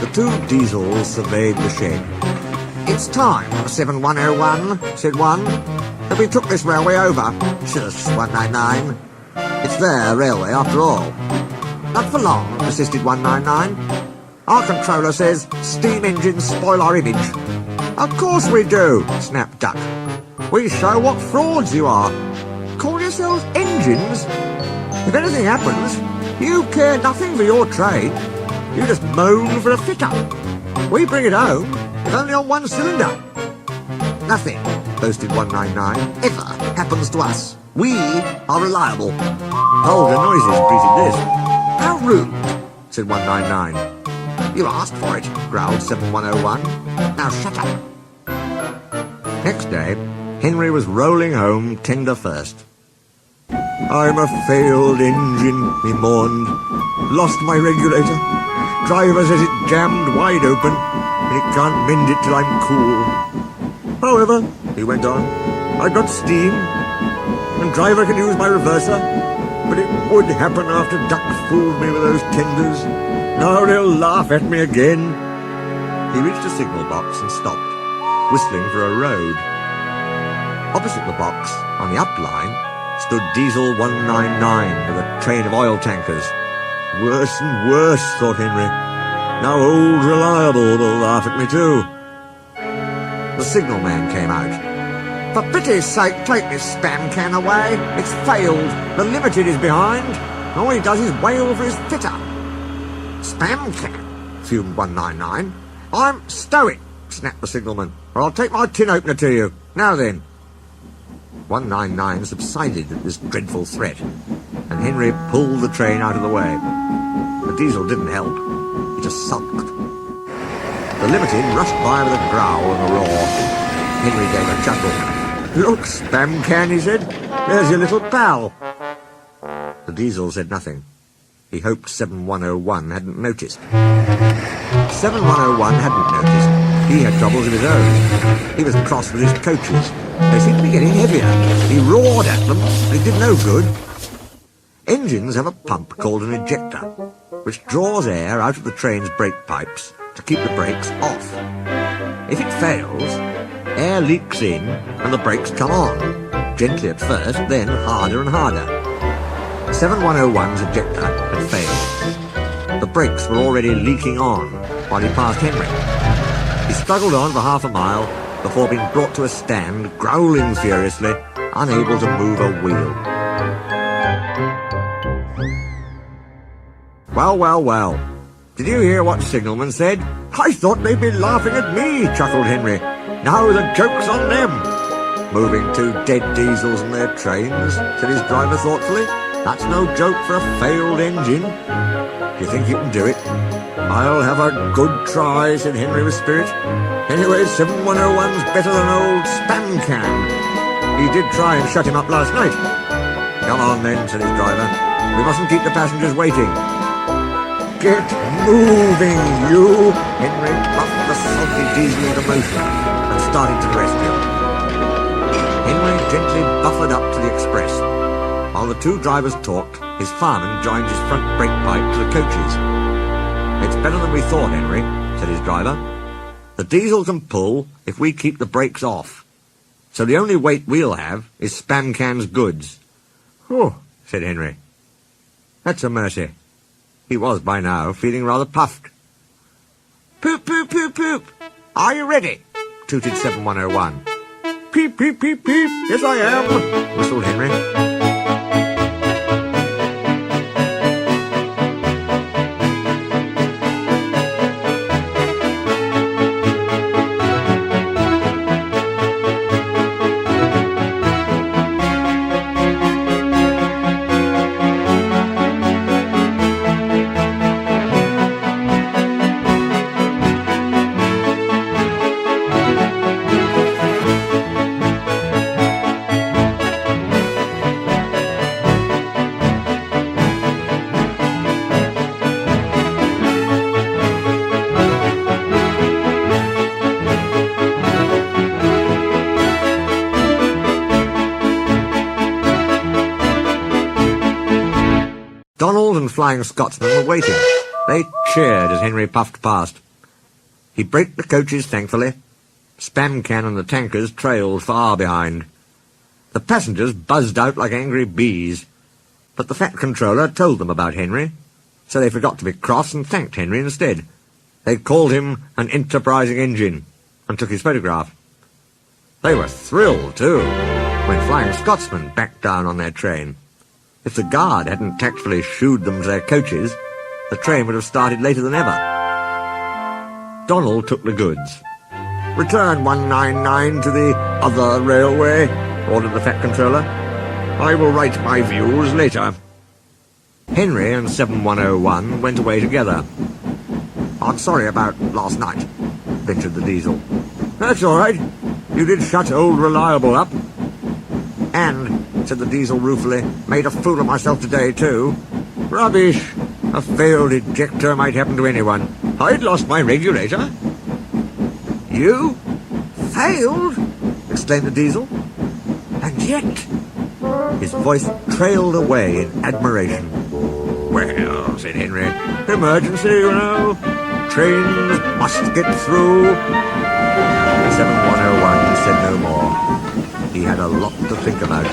The two Diesels surveyed the shed. "It's time, 7101, said one, that we took this railway over. Shush, 199. It's their railway after all." "Not for long," persisted 199. "Our controller says steam engines spoil our image." "Of course we do," snapped Duck. "We show what frauds you are. Call yourselves engines? If anything happens, you care nothing for your trade. You just moan for a fit-up. We bring it home, if only on one cylinder." "Nothing," boasted 199, "ever happens to us. We are reliable." Vulgar noises greeted this. "How rude," said 199. "You asked for it," growled 7101. "Now shut up." Next day, Henry was rolling home tender first. "I'm a failed engine," he mourned. "Lost my regulator. Driver says it jammed wide open, and he can't mend it till I'm cool. However," he went on, "I got steam, and driver can use my reverser, but it would happen after Duck fooled me with those tenders. Now they'll laugh at me again." He reached a signal box and stopped, whistling for a road. Opposite the box, on the up line, stood Diesel 199 with a train of oil tankers. Worse and worse, thought Henry. Now old Reliable will laugh at me too. The signalman came out. "For pity's sake, take this spam can away. It's failed. The Limited is behind. All he does is wail for his fitter." "Spam can?" fumed 199. "Stow it," snapped the signalman, "or I'll take my tin opener to you. Now then." 199 subsided at this dreadful threat, and Henry pulled the train out of the way. The Diesel didn't help. He just sulked. The Limited rushed by with a growl and a roar. Henry gave a chuckle. "Look, spam can," he said. "There's your little pal." The Diesel said nothing. He hoped 7101 hadn't noticed. 7101 hadn't noticed. He had troubles of his own. He was cross with his coaches. They seemed to be getting heavier. He roared at them, but it did no good. Engines have a pump called an ejector, which draws air out of the train's brake pipes to keep the brakes off. If it fails, air leaks in and the brakes come on, gently at first, then harder and harder. 7101's ejector had failed. The brakes were already leaking on while he passed Henry. He struggled on for half a mile before being brought to a stand, growling furiously, unable to move a wheel. "Well, well, well. Did you hear what Signalman said? I thought they'd be laughing at me," chuckled Henry. "Now the joke's on them." "Moving two dead Diesels and their trains," said his driver thoughtfully. "That's no joke for a failed engine. Do you think you can do it?" "I'll have a good try," said Henry with spirit. "Anyway, 7101's better than old spam can. He did try and shut him up last night." "Come on then," said his driver. "We mustn't keep the passengers waiting." "Get moving, you!" Henry buffed the salty Diesel into motion and started to the rescue. Henry gently buffered up to the express. While the two drivers talked, his fireman joined his front brake pipe to the coaches. "It's better than we thought, Henry," said his driver. "The Diesel can pull if we keep the brakes off. So the only weight we'll have is Spam Can's goods." "Oh," said Henry. "That's a mercy." He was, by now, feeling rather puffed. "Poop, poop, poop, poop. Are you ready?" tooted 7101. "Peep, peep, peep, peep. Yes, I am," whistled Henry. Donald and Flying Scotsman were waiting. They cheered as Henry puffed past. He braked the coaches thankfully. Spam can and the tankers trailed far behind. The passengers buzzed out like angry bees, but the Fat Controller told them about Henry, so they forgot to be cross and thanked Henry instead. They called him an enterprising engine and took his photograph. They were thrilled, too, when Flying Scotsman backed down on their train. If the guard hadn't tactfully shooed them to their coaches, the train would have started later than ever. Donald took the goods. "Return 199 to the other railway," ordered the Fat Controller. "I will write my views later." Henry and 7101 went away together. "I'm sorry about last night," ventured the Diesel. "That's all right. You did shut old Reliable up." "And," said the Diesel ruefully, "made a fool of myself today, too." "Rubbish. A failed ejector might happen to anyone. I'd lost my regulator." "You? Failed?" exclaimed the Diesel. "And yet—" His voice trailed away in admiration. "Well," said Henry, "emergency, you know. Trains must get through." 7101 said no more. He had a lot to think about.